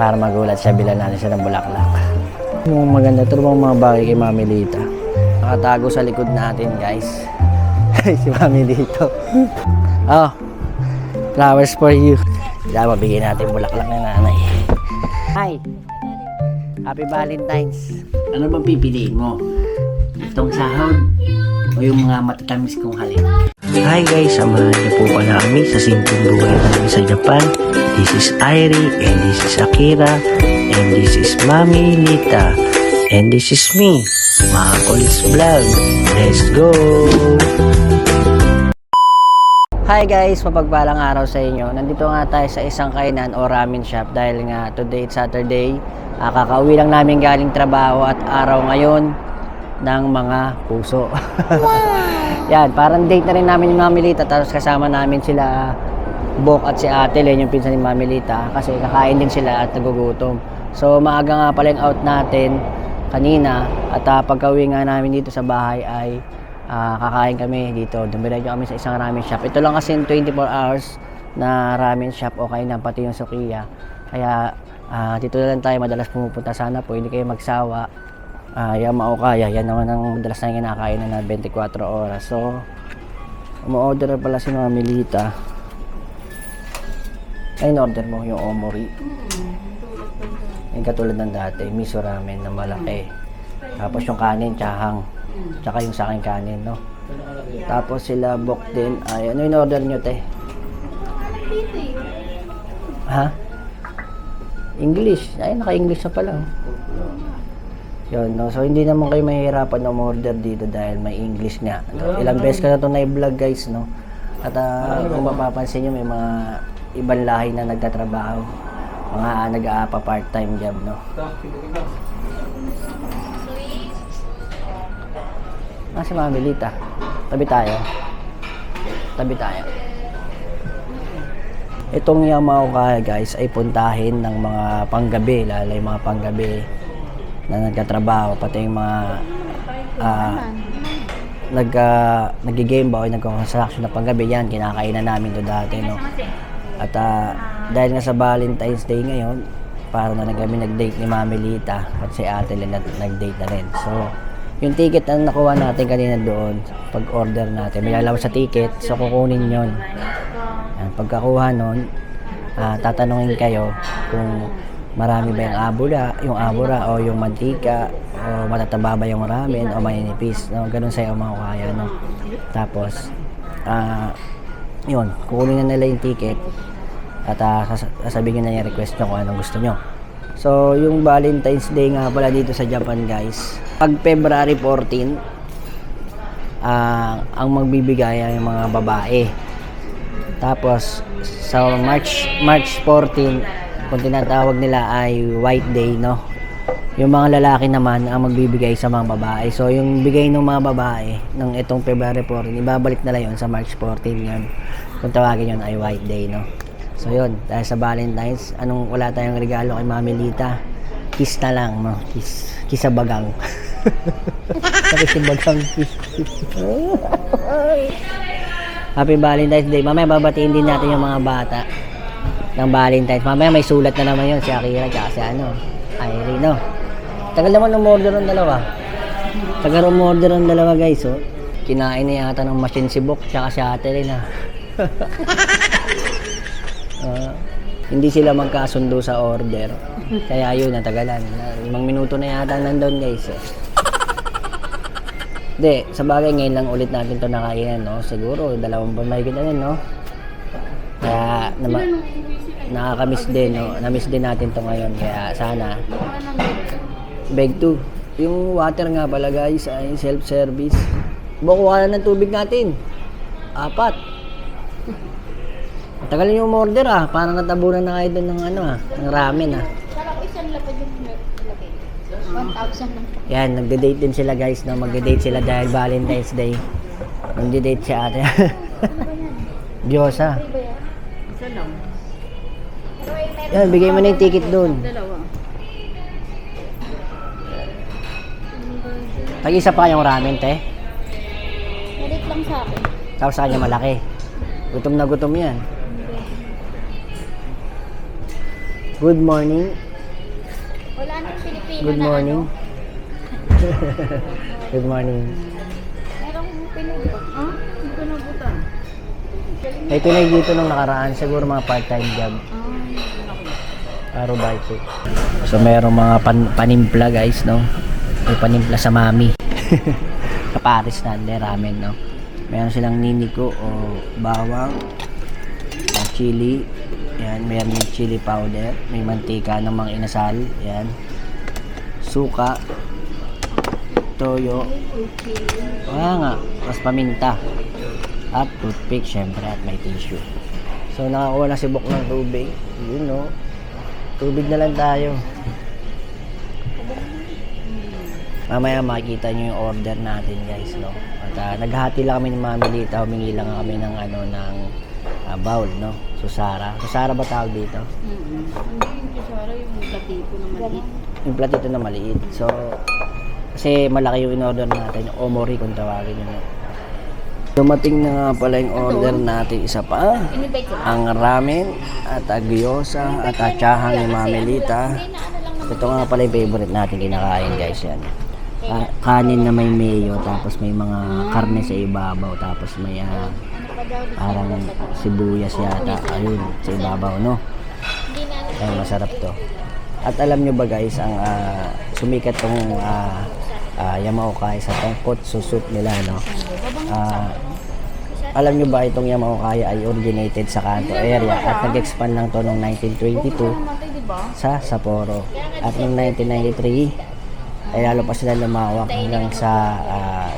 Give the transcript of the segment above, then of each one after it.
Para magulat siya, bilan natin siya ng bulaklak. Yung maganda, ito mga bagay kay Mami Lita. Nakatago sa likod natin, guys. Si Mami dito. Oh, flowers for you. Kaya mabigyan natin bulaklak ng nanay. Hi! Happy Valentine's! Ano bang pipiliin mo? Itong sahod o yung mga matatamis kong halik? Hi guys! Samahan niyo po pala kami sa simpleng buhay namin sa Japan. This is Airi and this is Akira and this is Mami Lita and this is me, mga Kulis Vlog. Let's go! Hi guys! Mapagpalang araw sa inyo. Nandito nga tayo sa isang kainan o ramen shop dahil nga today Saturday. Kakauwi lang namin galing trabaho at araw ngayon ng mga puso. Yan, parang date na rin namin yung Mami Lita, tapos kasama namin sila Bok at si Ate Len, yung pinsan ni Mami Lita, kasi kakain din sila at nagugutom. So maaga nga pala yung out natin kanina at pagka-uwi nga namin dito sa bahay ay kakain kami dito. Dumiretso kami sa isang ramen shop. Ito lang kasi 24 hours na ramen shop o kainan, pati yung sukiya. Kaya dito na lang tayo madalas pumupunta. Sana po hindi kayo magsawa. Yamao kaya, yan naman ang madalas na kinakain na 24 oras. So umu-order pala si Mami Lita. Ay, in-order mo yung omori. Yung katulad ng dati, miso ramen na malaki. Tapos yung kanin, tsahang. Tsaka yung sa akin kanin, no? Tapos sila Bok din. Ay, ano in-order nyo, te? Ha? English. Ay, naka-English na pala. Yun, no? So hindi naman kayo mahihirapan na umorder dito dahil may English nga. Ilang beses ka na ito na-vlog, guys, no? At kung mapapansin nyo, may mga ibang lahi na nagtatrabaho. Mga nag-aapa part-time job, no? Si Mami Lita. Tabi tayo. Tabi tayo. Itong Yamao kaya, guys, ay puntahin ng mga panggabi, lalo yung mga panggabi na nagtatrabaho, pati yung mga nag-game ba o nag-construction na panggabi, yan kinakainan namin to dati, no? At dahil nga sa Valentine's Day ngayon, para na kami nag-date ni Mami Lita at si Ate Len nag-date na rin. So yung ticket na nakuha natin kanina doon, pag-order natin, may lalabas sa ticket, so kukunin yon. Pagkakuha nun, tatanungin kayo kung marami ba yung abura o yung mantika o matataba ba yung ramen o maninipis, no? Ganun sa'yo mga kaya, no? Tapos yun, kukunin na nila yung ticket at sasabihin na yung request nyo kung anong gusto nyo. So yung Valentine's Day nga pala dito sa Japan, guys, pag February 14 ang magbibigay ay yung mga babae. Tapos sa March 14, kung tinatawag nila ay White Day, no? Yung mga lalaki naman ang magbibigay sa mga babae. So yung bigay ng mga babae ng itong February 14, ibabalik nila yon sa March 14 yun. Kung tawagin yun ay White Day, no? So yun, dahil sa Valentine's, wala tayong regalo kay Mami Lita, kiss na lang, no? Kiss sa bagang. Kiss sa bagang, kiss. Happy Valentine's Day. Mamaya babatiin din natin yung mga bata ng Valentine's. Mamaya may sulat na naman yun si Akira at si Airi, no? Tagal naman umorder ng dalawa. Tagal umorder ng dalawa, guys, oh. Kinain na yata ng machine si Bok tsaka si Ate rin, ha? Hindi sila magkasundo sa order. Kaya yun, natagalan. 5 minuto na yata nandun, guys, eh. Hindi, sa bagay ngayon lang ulit natin ito nakainan, no? Siguro, 2 buwan mahigit na rin, no? Kaya, nakakamiss din, no? Namiss din natin ito ngayon. Kaya, sana. Beg 2. Yung water nga pala, guys, ay self-service. Bukuha na ng tubig natin. 4. Tagal yung order, parang natabunan na kayo doon ng ramen, Kala ko isang lapad yung nilagay. 1,000 lang. Yan, nagde-date din sila, guys, no? Magde-date sila dahil Valentine's Day. Magde-date si Ate. Diyosa. Isa lang. Yan, bigay mo na yung ticket doon. Dalawa. Tag-isa pa yung ramen, te. Malit lang sa akin. Tapos sa kanya malaki. Gutom na gutom yan. Good morning. Wala nang Pilipino Good na morning. ano. Good morning. Merong Pilipino. Ah? Hindi ko nabutan. May Pinay dito nung nakaraan. Siguro mga part-time job. Ah, Arobite. So merong mga panimpla guys, no? May panimpla sa mami. Kaparis na, hindi ramen, no? Meron silang niniko o bawang, chili. Yan, meron yung chili powder. May mantika ng mga inasal. Yan. Suka. Toyo. Wala nga. Mas paminta. At toothpick, syempre. At may tissue. So nakakuha na si Bok ng tubig. Yun, no? Tubig na lang tayo. Mamaya makikita nyo yung order natin guys, no? At naghati lang kami ng Mami Lita, humingi lang kami ng ng bowl, no? Susara. Susara ba tawag dito? hindi yung kusara, yung platito na maliit. Yung platito na maliit. So, kasi malaki yung in-order natin, yung omori kung tawagin nyo. Dumating na nga pala yung order natin, isa pa. Invite ko. Ang ramen at gyoza at atsahang ni Mami Lita. Ito nga pala yung favorite natin kinakain guys yan. Kanin na may mayo, tapos may mga karne sa ibabaw, tapos may parang sibuyas yata, ayun, sa ibabaw, no? Ay, masarap to. At alam nyo ba guys, ang sumikat tong Yamaokai sa tonkotsu soup nila, no? Alam nyo ba itong Yamaokai ay originated sa Kanto area at nag-expand lang to noong 1922 sa Sapporo. At noong 1993, ay lalo pa sila lumawak hanggang sa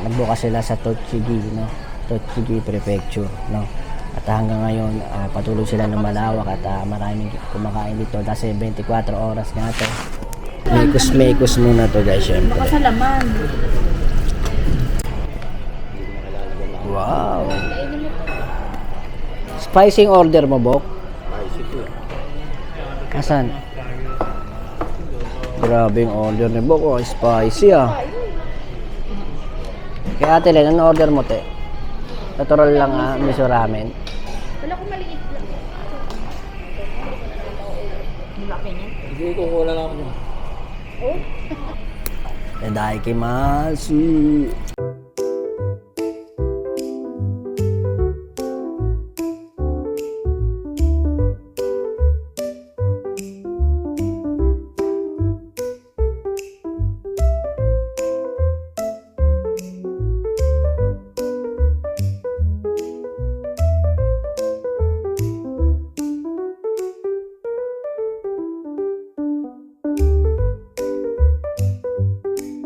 nagbukas sila sa Tochigi, no? Tochigi Prefecture, no? At hanggang ngayon patuloy sila lumalawak at maraming kumakain dito kasi 24 oras nga to. Mekos muna to guys, syempre. Baka sa laman. Wow. Spicy order mo, Bok? Spicy po. Asan? Grabe yung order ni Bok. Oh, spicy Kaya ate Len, ano order mo te? Natural lang miso ramen. Wala ko maliit lang. Malaki niya. Hindi ko wala lang ako. Oh? Itadakimasu.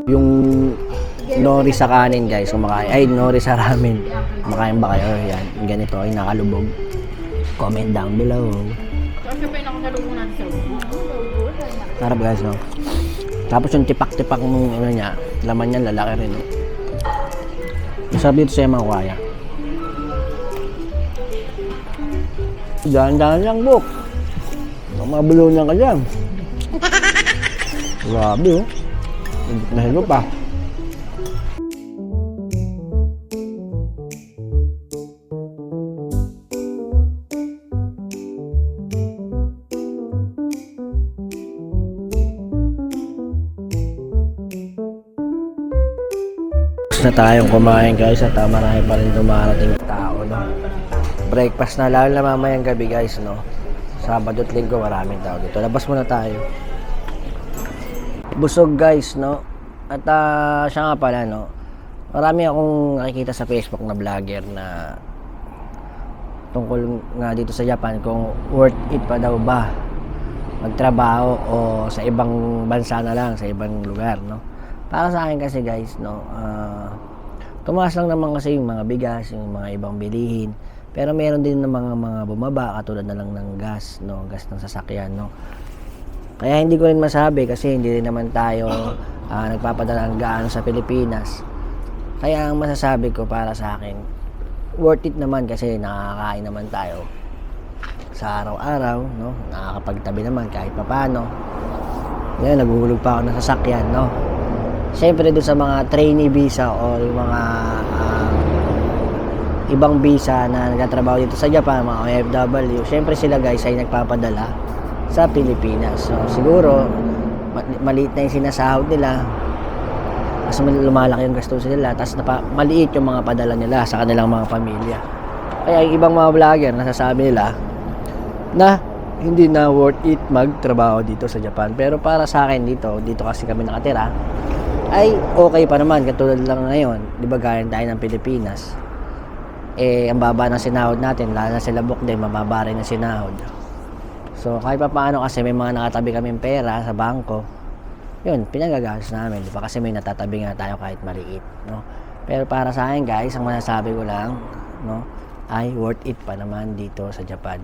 Yung nori sa kanin guys, kumakain. Ay, nori sa ramen. Kumakain ba kayo? Yan, yung ganito ay nakalubog. Comment down below. Kasi pa yung nakasalubong natin sa loob. Sarap guys, no? Tapos yung tipak-tipak ng ano niya, laman niya lalaki rin. No? Masarap dito sa mga kaya. Dahan-dahan lang, Bok. Mabulunan ka dyan. Grabe, oh. Nahilo pa. Na tayong kumain guys at marami pa rin dumarating tao, no? Breakfast na lalo na mamayang gabi guys, no? Sabado at Linggo maraming tao dito. Labas muna tayo. Busog guys, no? At siya nga pala, no? Marami akong nakikita sa Facebook na vlogger na tungkol nga dito sa Japan kung worth it pa daw ba magtrabaho o sa ibang bansa na lang, sa ibang lugar, no? Para sa akin kasi guys, no, tumaas lang naman kasi yung mga bigas, yung mga ibang bilihin. Pero meron din ng mga bumaba katulad na lang ng gas, no, gas ng sasakyan, no. Kaya hindi ko rin masabi kasi hindi rin naman tayo nagpapadala ng gaano sa Pilipinas. Kaya ang masasabi ko para sa akin, worth it naman kasi nakakain naman tayo sa araw-araw, no? Nakakapagtabi naman kahit papano. Ngayon, naguhulog pa ako ng sasakyan, no? Siyempre doon sa mga trainee visa o yung mga ibang visa na nagtatrabaho dito sa Japan, mga OFW, siyempre sila guys ay nagpapadala sa Pilipinas. So siguro maliit na yung sinasahod nila. Kasi lumalaki yung gastusin nila, tapos maliit yung mga padala nila sa kanilang mga pamilya. Kaya yung ibang mga vlogger nasasabi nila na hindi na worth it magtrabaho dito sa Japan. Pero para sa akin dito kasi kami nakatira, ay okay pa naman. Katulad lang ngayon, di ba gaya tayo ng Pilipinas, ang baba ng sinahod natin, lalo na sila Bukde, mababa rin ang sinahod. So kahit pa paano, kasi may mga nakatabi kaming pera sa bangko, yun, pinagagastos namin, di ba? Kasi may natatabi nga tayo kahit maliit, no? Pero para sa akin, guys, ang masasabi ko lang, no, ay worth it pa naman dito sa Japan.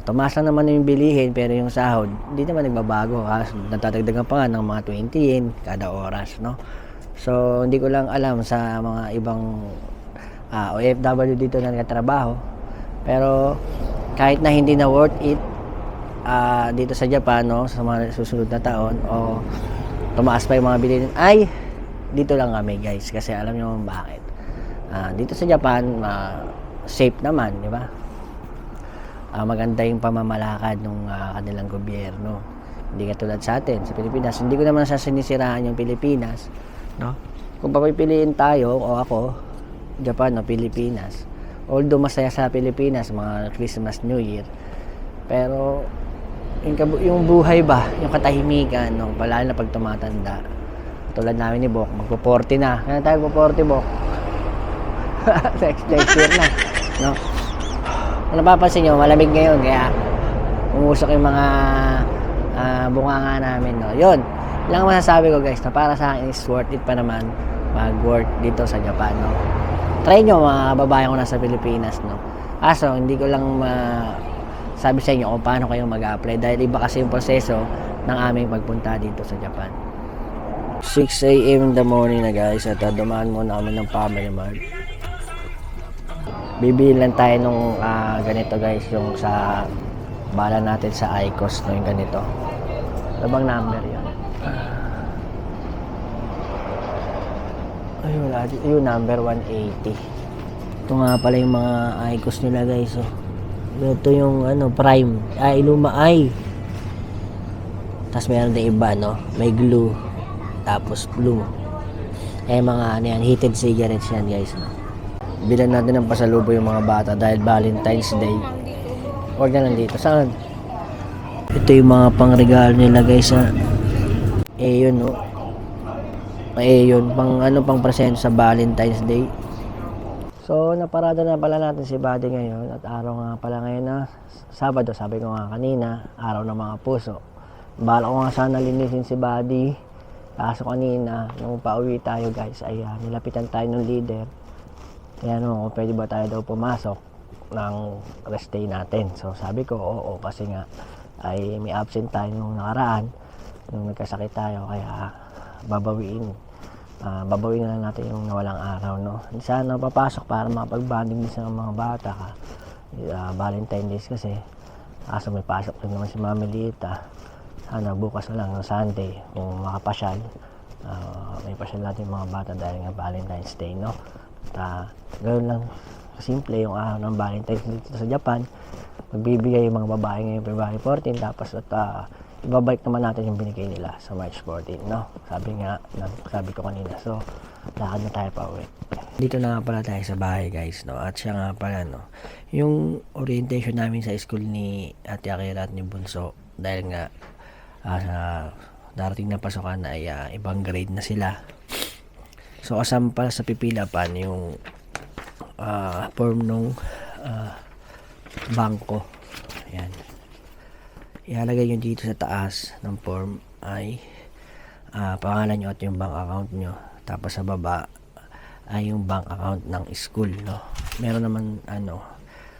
Tumaas lang naman yung bilihin, pero yung sahod, hindi naman nagbabago. Natatagdagan pa nga ng mga 20 yen kada oras, no? So, hindi ko lang alam sa mga ibang OFW dito na nagtatrabaho. Pero, kahit na hindi na worth it dito sa Japan, no, sa mga susunod na taon, o tumaas pa yung mga bilihin, ay dito lang kami, guys, kasi alam nyo bakit. Dito sa Japan, safe naman, di ba? Maganda yung pamamalakad ng kanilang gobyerno. Hindi katulad sa atin, sa Pilipinas. Hindi ko naman sinisiraan yung Pilipinas, no? Kung papipiliin tayo, o ako, Japan o Pilipinas, although masaya sa Pilipinas, mga Christmas, New Year, pero yung buhay ba, yung katahimikan, no, lalo na pag tumatanda, tulad namin ni Bok, magpo-40 na. Kaya tayo magpo-40, Bok? next year na, no? Kung napapansin nyo, malamig ngayon, kaya umusok yung mga bunganga namin, no? Yun lang ang masasabi ko, guys, na para sa akin is worth it pa naman mag-work dito sa Japan, no? Try nyo, mga babae ko nasa Pilipinas, no? Kaso, hindi ko lang sabi sa inyo kung paano kayo mag-apply, dahil iba kasi yung proseso ng aming pagpunta dito sa Japan. 6 AM in the morning na, guys, at dumaan muna kami ng Family Mart. Bibili lang tayo nung ganito, guys, yung sa bala natin sa IQOS, no, yung ganito. Ano bang number yun? Ayun, yung number 180. Ito nga pala yung mga IQOS nila, guys, oh. Ito yung prime, luma ay. Tapos meron din iba, no? May glue, tapos blue. Mga yan, heated cigarettes yan, guys, no? Bilan natin ng pasalubo yung mga bata dahil Valentine's Day. Huwag na lang dito. Saan? Ito yung mga pangregalo nila, guys, ha? Yun, no? Yun, pang present sa Valentine's Day. So, naparada na pala natin si Buddy ngayon at araw nga pala ngayon na Sabado, sabi ko nga kanina, araw ng mga puso. Bala ko nga sana linisin si Buddy. Kaso kanina, nung pauwi tayo, guys, ay nilapitan tayo ng leader. Kaya kung pwede ba tayo daw pumasok ng rest day natin. So, sabi ko, oo, kasi nga ay may absent tayo nung nakaraan, nung nagkasakit tayo, kaya babawiin na lang natin yung nawalang araw, no? Sana papasok para makapag-bonding din sa mga bata ka. Valentine's Days kasi, kaso may pasok din naman si Mami Lita. Sana bukas na lang ng Sunday kung makapasyal, may pasyal natin yung mga bata dahil nga Valentine's Day, no? At ganoon lang simple yung araw ng Valentine's dito sa Japan. Magbibigay yung mga babae ngayon February 14, tapos ibabalik naman natin yung binigay nila sa March 14, no? Sabi ko kanina. So, lakad na tayo pa uwi. Dito na nga pala tayo sa bahay, guys, no? At siya nga pala, no? Yung orientation namin sa school ni Ate Akira at ni Bunso, dahil nga darating na pasukan ay ibang grade na sila. So, kasama pala sa pipilapan yung form nung bangko. Ayan. Ilalagay nyo dito sa taas ng form ay pangalan nyo at yung bank account nyo. Tapos sa baba ay yung bank account ng school, no? Meron naman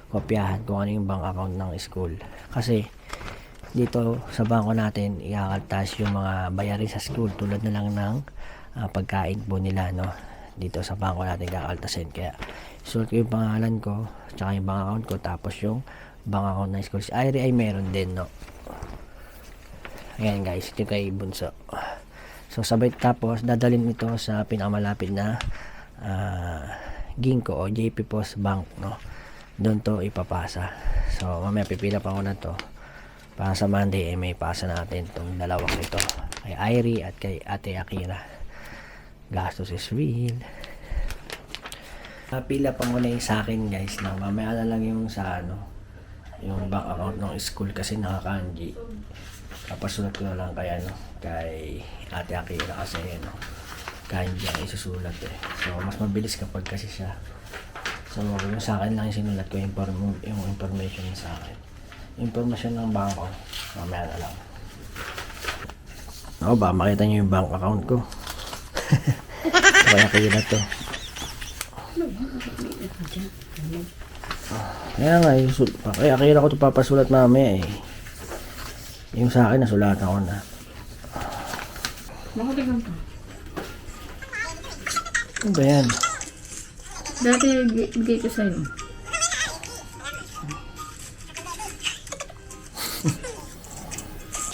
kopyahan kung ano yung bank account ng school. Kasi dito sa bangko natin ikakaltas yung mga bayarin sa school tulad na lang ng pagkain po nila, no? Dito sa bangko natin kakaltasin. Kaya sulat ko yung pangalan ko tsaka yung bank account ko, tapos yung bank account ng school. Si Irie ay meron din, no? Ayan, guys, ito kay Bunso. So sabay, tapos dadalhin ito sa pinakamalapit na Ginko o JP Post Bank, no? Doon to ipapasa. So mamaya pipila pa ako na to para sa Monday may pasa natin itong dalawang ito. kay Irie at kay Ate Akira. Gastos is real. Pila pa muna yung sa akin guys, no? Mamaya na lang yung sa yung bank account ng school kasi nakakanji. Papasulat ko na lang kay Ate Akira kasi kanji ang isusulat eh. So mas mabilis kapag kasi siya. So yung sa akin lang yung sinulat ko yung information sa akin. Information ng bangko, mamaya na lang. Ba makita nyo yung bank account ko. Kaya kayo na to. Kaya kaya ko ito papasulat mamaya eh. Yung sa akin nasulatan ko na. Nakaligan pa. Ano ba yan? Dati bigay ko sa'yo.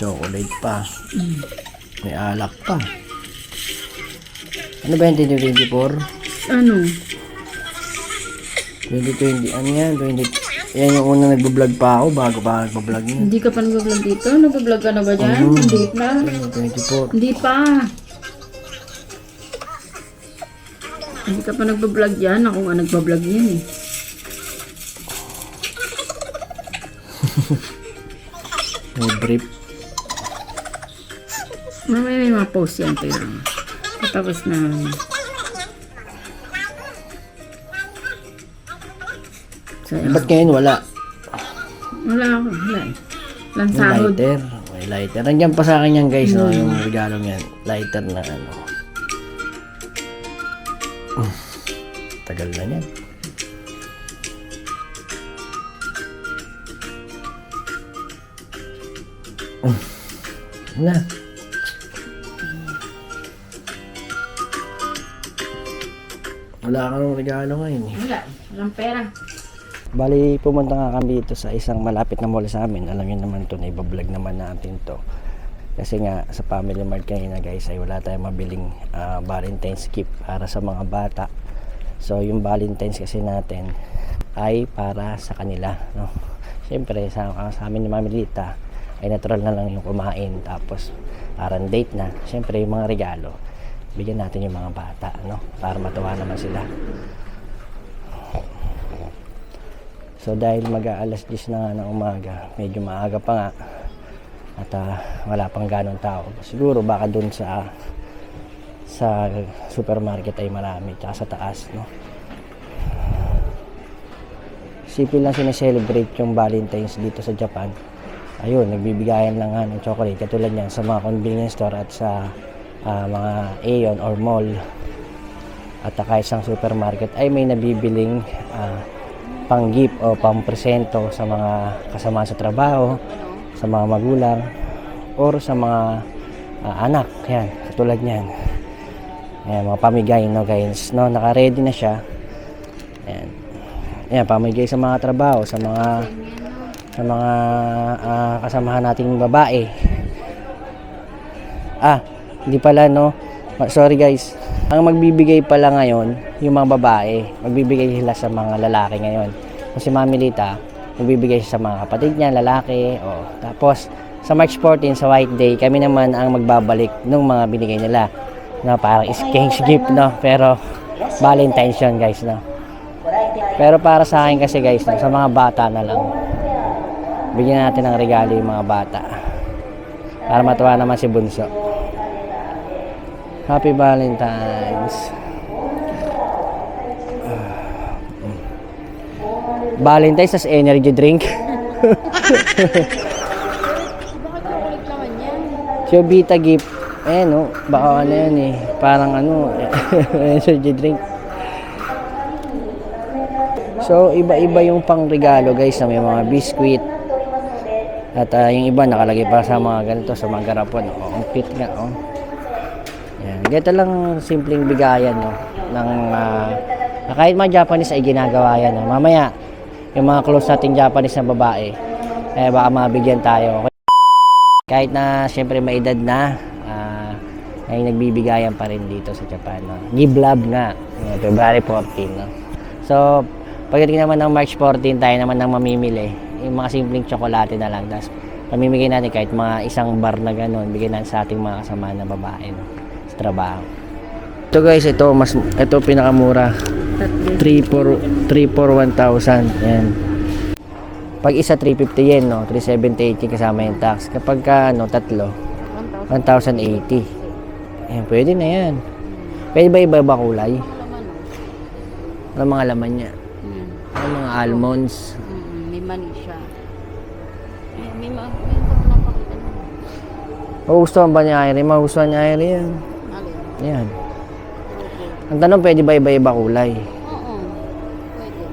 Chocolate pa. May alak pa. Ano ba yan? 2024? Ano? 2020, ano yan? Yan yung unang nagbablog pa ako bago pa nagbablog niya. Hindi ka pa nagbablog dito? Nagbablog ka na ba dyan? Hindi pa. 24. Hindi pa. Hindi ka pa nagbablog dyan. Ako nga nagbablog yan eh. May brief. Mamaya may mga post yan pero tapos na. So, Ba't ngayon wala? wala ako. Wala eh. Lang May sahod. lighter. May lighter. Nandiyan pa sa akin yan guys, no? Yung regalo yan. Lighter na tagal na yan. Na. Wala kang regalo ngayon eh. Wala. Walang pera. Bali, pumunta nga kami dito sa isang malapit na mall sa amin. Alam niyo naman to, na-vlog naman natin to. Kasi nga, sa Family Mart kanina guys, ay wala tayong mabiling Valentine's gift para sa mga bata. So, yung Valentine's kasi natin ay para sa kanila, no? Siyempre, sa amin ni Mami Lita, ay natural na lang yung kumain. Tapos, parang date na. Siyempre, yung mga regalo, bigyan natin yung mga bata, no? Para matuwa naman sila. So dahil mag-aalas 10 na nga ng umaga, medyo maaga pa nga at wala pang ganong tao. Siguro baka dun sa supermarket ay marami, tsaka sa taas, no? Simple lang sineselebrate yung Valentine's dito sa Japan. Ayun, nagbibigayan lang nga ng chocolate katulad yan sa mga convenience store at sa mga Aeon or mall at kahit isang supermarket ay may nabibiling pang-gift o pang-presento sa mga kasama sa trabaho, sa mga magulang, or sa mga anak. Yan, katulad niyan. Ayan, mga pamigay, no guys. No, naka-ready na siya. Ayan. Ayan, pamigay sa mga trabaho, sa mga kasamahan nating babae. Hindi pala, no. Sorry guys. Ang magbibigay pala ngayon, yung mga babae, magbibigay sila sa mga lalaki ngayon. Kasi Mami Lita, magbibigay siya sa mga kapatid niya, lalaki. Tapos, sa March 14, sa White Day, kami naman ang magbabalik ng mga binigay nila. No, parang exchange gift, no. Pero, Valentine's yun, guys, no. Pero para sa akin kasi, guys, no, sa mga bata na lang, bigyan natin ng regalo yung mga bata. Para matuwa naman si Bunso. Happy Valentine's. Valentine's as energy drink. Bakit chocolate naman yan? Chobita gift. No, baka ano yan eh. Parang energy drink. So, iba-iba yung pang regalo guys na may mga biscuit. At yung iba nakalagay pa sa mga ganito, sa mga garapon. Ang cute nga, Yan. Ganito lang simpleng bigayan, no, ng kahit mga Japanese ay ginagawa yan, no? Mamaya yung mga close nating Japanese na babae baka mabigyan tayo kahit na syempre may edad na ay nagbibigayan pa rin dito sa Japan, no? Giblab nga February 14, no? So pagdating naman ng March 14 tayo naman nang mamimili yung mga simpleng tsokolate na lang. Tapos pamimigay natin kahit mga isang bar na gano'n, bigyan natin sa ating mga kasama na babae, no? Sa trabaho. Ito guys, ito pinakamura. 3 for 1,000. Yan. Pag isa 350 yen, no? 370 kasama yung tax. Kapag ka, ano, tatlo, 1,080. Ayan, pwede na yan. Pwede ba iba-iba kulay? Ano mga laman niya? Ano mga almonds? May mani siya. May napakita naman. Magustuhan ba niya Airi? Magustuhan niya Airi yan. Alin? Yan. Ang tanong, pwede ba iba-iba kulay? Oo. Pwede.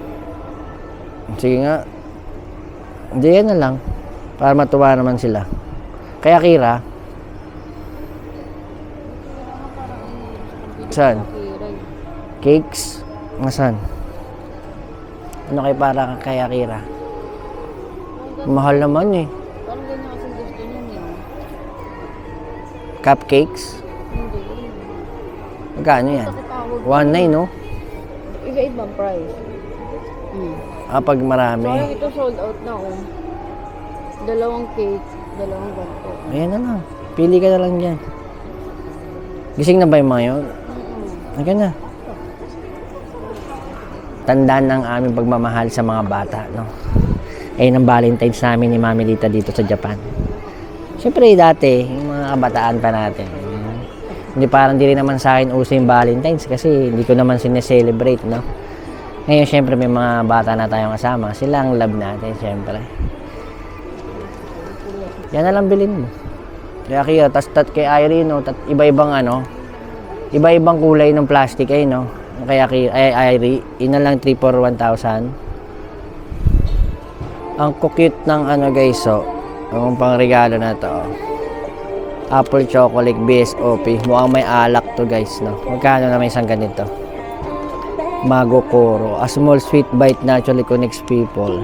Sige nga. Hindi yan na lang. Para matuwa naman sila. Kaya Kira, saan? Cakes? Nasaan? Ano kay para kaya Kira? Mahal naman eh. Parang ganyan kasi gusto niya niya. Cupcakes? Hindi. Magkano yan? Tawag. 1.9 no? Iba-ibang price. Pag marami. So, ito sold out na oh. Dalawang cake, dalawang ganito. Ayan na lang. Pili ka na lang dyan. Gising na ba yung mga yun? Ayan na. Tandaan ng aming pagmamahal sa mga bata, no? Ayun ang Valentine's namin ni Mami Lita dito sa Japan. Siyempre dati, yung mga kabataan pa natin. Hindi parang di rin naman sa akin uso yung Valentine's kasi hindi ko naman sineselebrate, no? Ngayon, siyempre may mga bata na tayong kasama. Sila ang love natin, siyempre. Yan na lang bilhin mo. Kaya tas kay Irene, no? Iba-ibang ano, iba-ibang kulay ng plastic ay, no? Kaya Irene, ina lang 3 for 1,000. Ang cute ng ano guys, so, ang pangregalo na to. Apple chocolate BSOP. Mukhang may alak to guys, no? Magkano na may isang ganito? Mago Koro. A small sweet bite naturally connects people.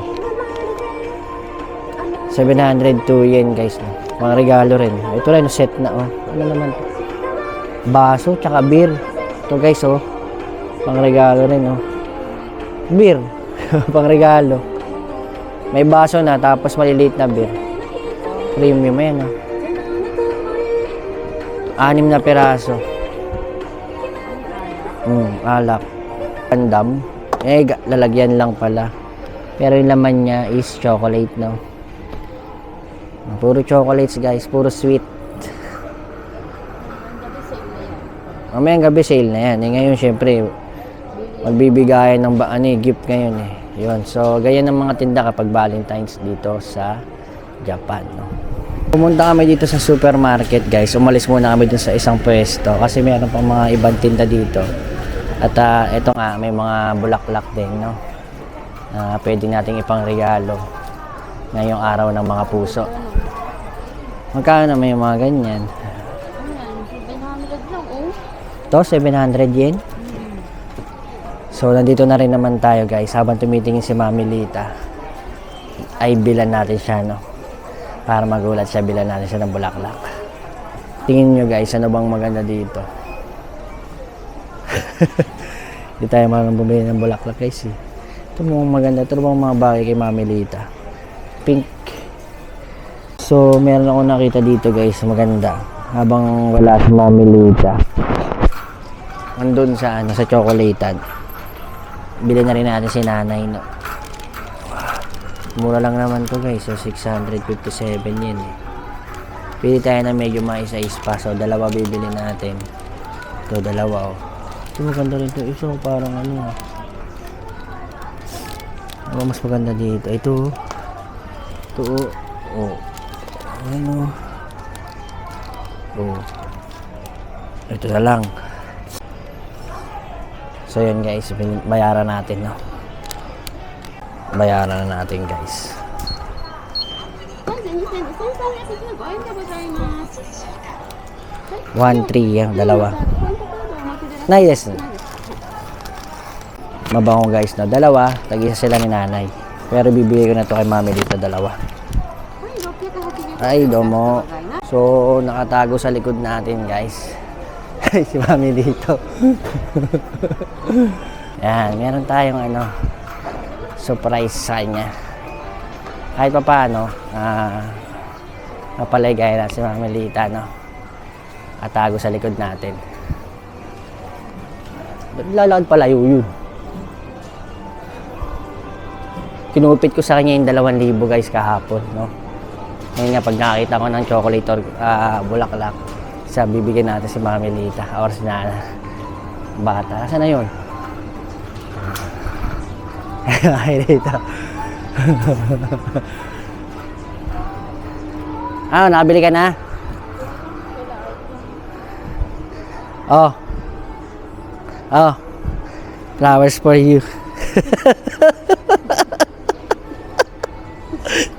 702 yen guys, no? Mga regalo rin. Ito rin, set na, oh. Ano naman to? Baso, tsaka beer. Ito guys, oh. Pang regalo rin, oh. Beer. Pang regalo. May baso na, tapos maliliit na beer. Premium yan, oh. 6 na peraso. Alak. Pandam. Lalagyan lang pala. Pero yung laman niya is chocolate, no? Puro chocolates, guys. Puro sweet. Mamayang gabi sale na yan. Ngayon, syempre, magbibigayan ng gift ngayon, eh. Yun. So, ganyan ang mga tinda kapag Valentine's dito sa Japan, no? Pumunta kami dito sa supermarket, guys. Umalis muna kami dun sa isang pwesto kasi mayroon pang mga ibang tinda dito. At ito nga, may mga bulaklak din, no? Pwede nating ipang regalo ngayong araw ng mga puso. Magkano naman yung mga ganyan? Ayan, 700 lang oh. Ito, 700 yen. So, nandito na rin naman tayo, guys. Habang tumitingin si Mami Lita, ay bilan natin siya, no? Para magulat siya, bilan natin siya ng bulaklak. Tingin nyo, guys, ano bang maganda dito? Hindi tayo marunong bumili ng bulaklak, guys, eh. Ito mga maganda. Ito bang mga bagay kay Mami Lita? Pink. So, meron ako nakita dito, guys, maganda. Habang wala si Mami Lita, andun sa, sa chocolatean. Bili na rin natin si nanay, no? Mura lang naman to guys. So 657 yen, eh. Pili tayo na medyo mais-ais pa. So dalawa bibili natin. Ito dalawa, oh. Ito maganda rin to. Ito parang ano, ano mas maganda dito? Ito oh. Ano? Oh. Ito na lang. So yun guys, bayaran natin, no? Bayaran na natin, guys. 1,300 yung dalawa. Yes. Mabango guys, no? Dalawa, tag-isa sila ni nanay. Pero bibigay ko na to kay Mami dito, dalawa. Ay, domo. So, nakatago sa likod natin, guys. Si Mami dito. Yan, meron tayong surprise sa kanya. Kahit pa paano, Napaligay na si Mami Lita, no? Katago sa likod natin. Ba't lalakad palayo yun? Kinupit ko sa kanya yung 2,000 guys kahapon, no? Ngayon nga, pag nakakita ko ng chocolate or bulaklak, bibigyan natin si Mami Lita or si Nana. Bata. Nasaan na yun? Ay, dito. Nakabili ka na? Oh. Flowers for you.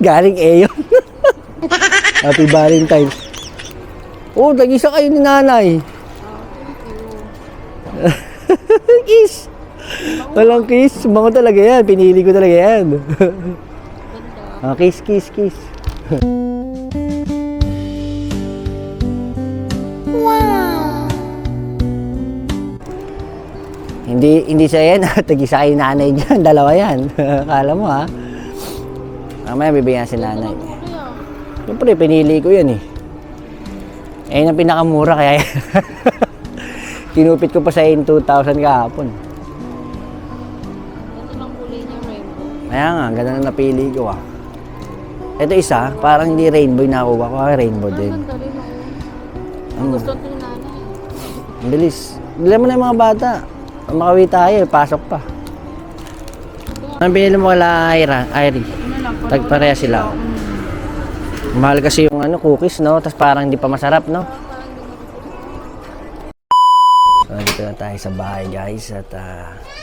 Galing yun. Happy Valentine's. Oh, nag-isa kayo ni nanay. Kiss. Walang kiss. Bango talaga yan. Pinili ko talaga yan. Kiss. Wow. Hindi siya yan. Tag-isa kayo nanay dyan. Dalawa yan. Akala mo ha. Mamaya bibigyan si nanay. Siyempre, pinili ko yan eh. Ayun ang pinakamura kaya kinupit ko pa sa 2,000 kahapon. Ito lang kulay niya, rainbow. Kaya nga, ganda na napili ko ah. Ito isa, parang hindi rainbow yung nakuha ko. Rainbow din. Ganda rin ako. Gusto ito ni nanay. Ang bilis. Dila mo na yung mga bata. Makawi tayo, pasok pa. Ang binili mo kala Irie? Tagpareha sila. Mahal kasi yung cookies, no? Tapos parang hindi pa masarap, no? So, dito na tayo sa bahay, guys. At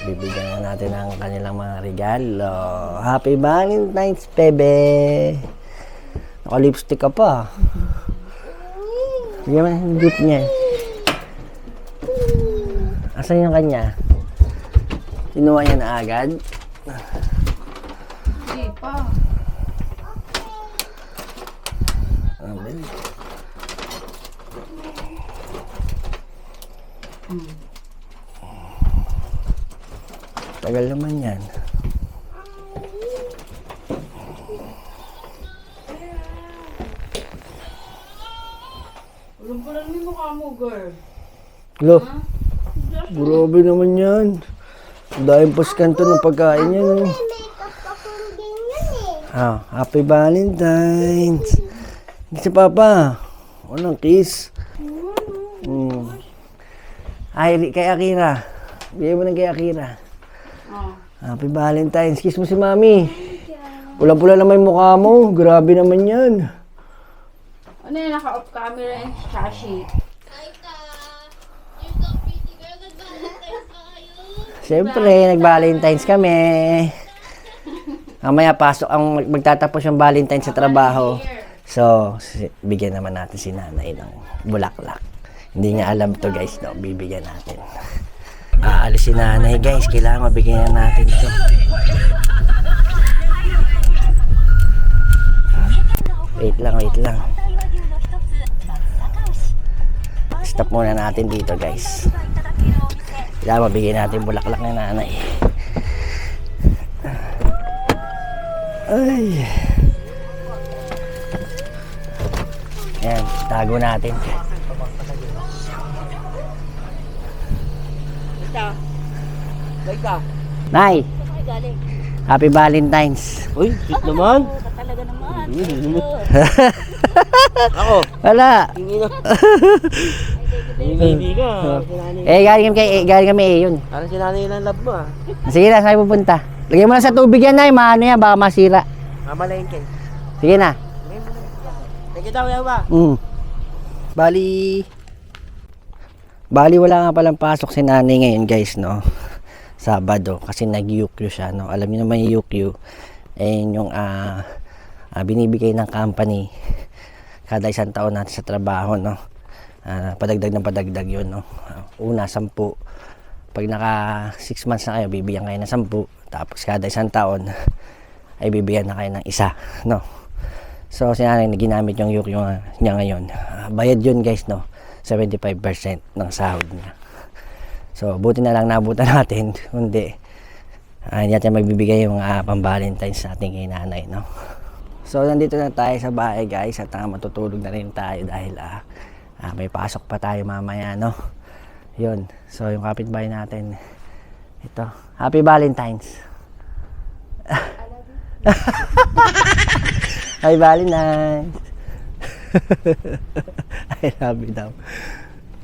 bibigyan na natin ang kanilang mga regalo. Happy Valentine's, bebe! Naka-lipstick ka pa. Bigyan mo na yung gift niya. Asan yung kanya? Kinuha niya na agad. Hindi pa. Tagal naman yan. Walang mo mukha mo, girl. Lo, grabe naman yan. Dahil paskanto ng pagkain yan. Happy Valentine's. Si Papa. Walang kiss. Ay, kay Akira. Bigyan mo ng kay Akira. Happy Valentine's. Kiss mo si Mami. Pula-pula naman yung mukha mo. Grabe naman yan. Ano yan, naka-off camera and shashi. Siyempre, nag-Valentine's kami. Mamaya pasok ang magtatapos yung Valentine's sa trabaho. So, bigyan naman natin si nanay ng bulaklak. Hindi niya alam to guys, no? Bibigyan natin. Aalis si nanay guys, kailangan mabigyan natin to. Wait lang. Stop muna natin dito guys. Kailangan mabigyan natin bulaklak ng nanay. Ay. Ayan, tago natin. Nay! Happy Valentine's! Uy, cute naman. Talaga naman. Ako. Wala! Hindi ka. Galing kami yun. Parang sinanay lang love mo ah. Sige na, saan pupunta? Lagyan mo lang sa tubig yan, Nay. Maano yan, baka masira. Mamalengke. Sige na. Thank you daw, yawa. Bali wala nga palang pasok si nanay ngayon guys, no? Sabado, kasi nag-UQ siya, no? Alam niyo naman yung UQ, yung binibigay ng company kada isang taon natin sa trabaho, no? Padagdag yun, no? Una, 10. Pag naka 6 months na kayo, bibigyan kayo ng 10. Tapos kada isang taon, ay bibigyan na kayo ng 1, no? So, si nanay ginamit yung UQ niya ngayon. Bayad yun guys, no? 75% ng sahod niya. So, buti na lang nabutan natin. Kundi, hindi natin magbibigay yung pang-Valentine's sa ating kay nanay, no? So, nandito na tayo sa bahay guys at matutulog na rin tayo dahil may pasok pa tayo mamaya, no? Yun. So, yung kapitbahay natin. Ito. Happy Valentine's. Happy Valentine's. I love you daw.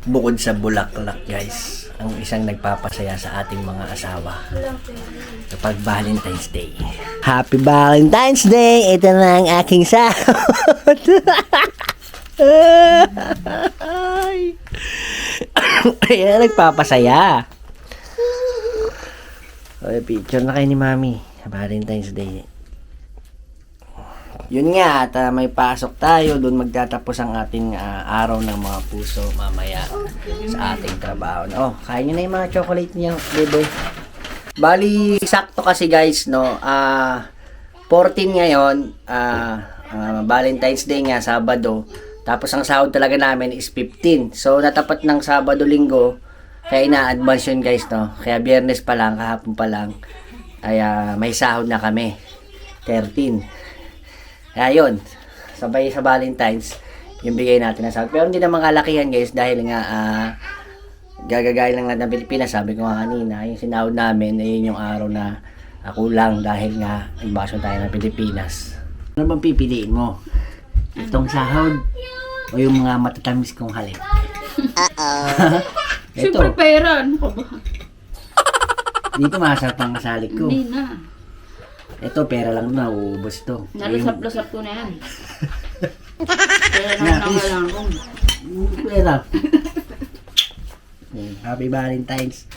Bukod sa bulaklak guys, ang isang nagpapasaya sa ating mga asawa kapag Valentine's Day. Happy Valentine's Day! Ito na ang aking sahod. Ayan, nagpapasaya. Okay, picture na kayo ni Mami. Valentine's Day. Yun nga, at may pasok tayo. Doon magtatapos ang ating araw ng mga puso mamaya sa ating trabaho. Oh, kain nyo na yung mga chocolate niyo, bebe. Bali, sakto kasi guys, no? 14 ngayon, Valentine's Day nga, Sabado. Tapos ang sahod talaga namin is 15. So, natapat ng Sabado, Linggo. Kaya ina-advance yun guys, no? Kaya Biyernes pa lang, kahapon pa lang, ay may sahod na kami. 13. Kaya yun, sabay sa Valentine's, yung bigay natin na sahod. Pero hindi naman kalakihan guys, dahil nga, gagagay lang natin ng Pilipinas. Sabi ko nga kanina, yung sinahod namin, yun yung araw na kulang dahil nga, inbasyon tayo ng Pilipinas. Ano bang pipiliin mo? Itong sahod o yung mga matatamis kong halik? Siyempre pera. Ano ka ba? Dito masarap ang masalik ko. Hindi na. Ito, pera lang na, uubos to. Nalusap-lusap ko na yan. Pera na lang ko. Pera. Happy Valentine's.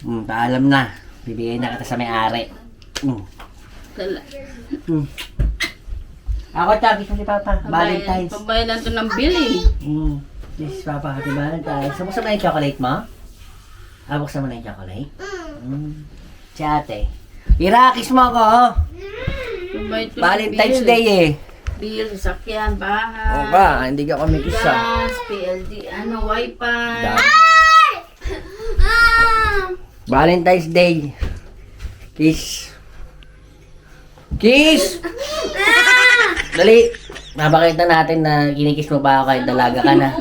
Paalam na. Bibigay na kita sa may-ari. Tala. Ako, tabi ko si Papa. Valentine's. Pambayadan to ng bill eh. Yes, Papa, happy Valentine's. Buksan mo na yung chocolate mo? Buksan mo na yung chocolate? Si ate. Irakis mo ako, oh. Valentine's Day eh. Bill, sasakyan, bahay. Oo ba? Hindi ka kami kisa. Gas, PLD, Wi-Fi. Valentine's Day. Kiss. Kiss! Dali. Mapakita natin na kinikiss mo ba ako kahit dalaga ka na.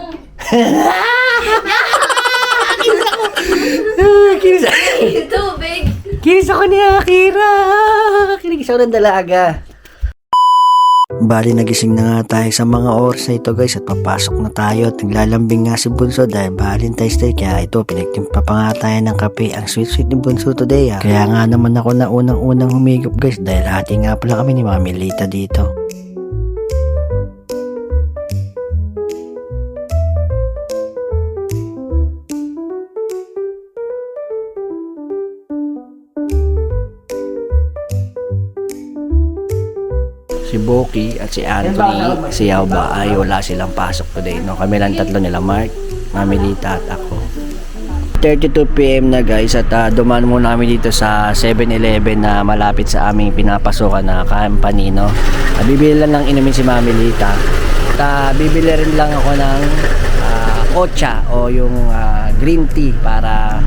Kiss ako. Tubig. Kinis ako ni Akira. Kinis ako ng dalaga. Bali, nagising na nga tayo sa mga oras na ito guys at papasok na tayo at naglalambing nga si Bunso dahil Valentine's Day. Kaya ito, pinagtimpa pa nga tayo ng kape. Ang sweet ni Bunso today ah. Kaya nga naman ako na unang humigop guys dahil hati nga pala kami ni Mami Lita dito. Si Boki at si Anthony, si Yauba ay wala silang pasok today, no? Kami lang tatlo nila, Mark, Mami Lita at ako. 32 PM na guys at dumaan muna kami dito sa 7-Eleven na malapit sa aming pinapasukan na company, no? Bibili lang ng inumin si Mami Lita at bibili rin lang ako ng ocha o yung green tea para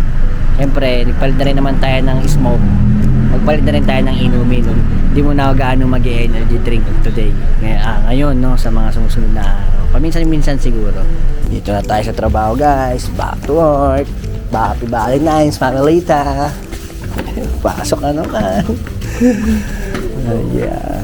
siyempre nagpalit na rin naman tayo ng smoke, magpalit na rin tayo ng inumin. Hindi mo na gaano mag-energy drink today. Ngayon, no, sa mga sumusunod na araw. Paminsan-minsan siguro. Dito na tayo sa trabaho, guys. Back to work. Happy Valentine's, Mami Lita. Pasok na naman. Yeah.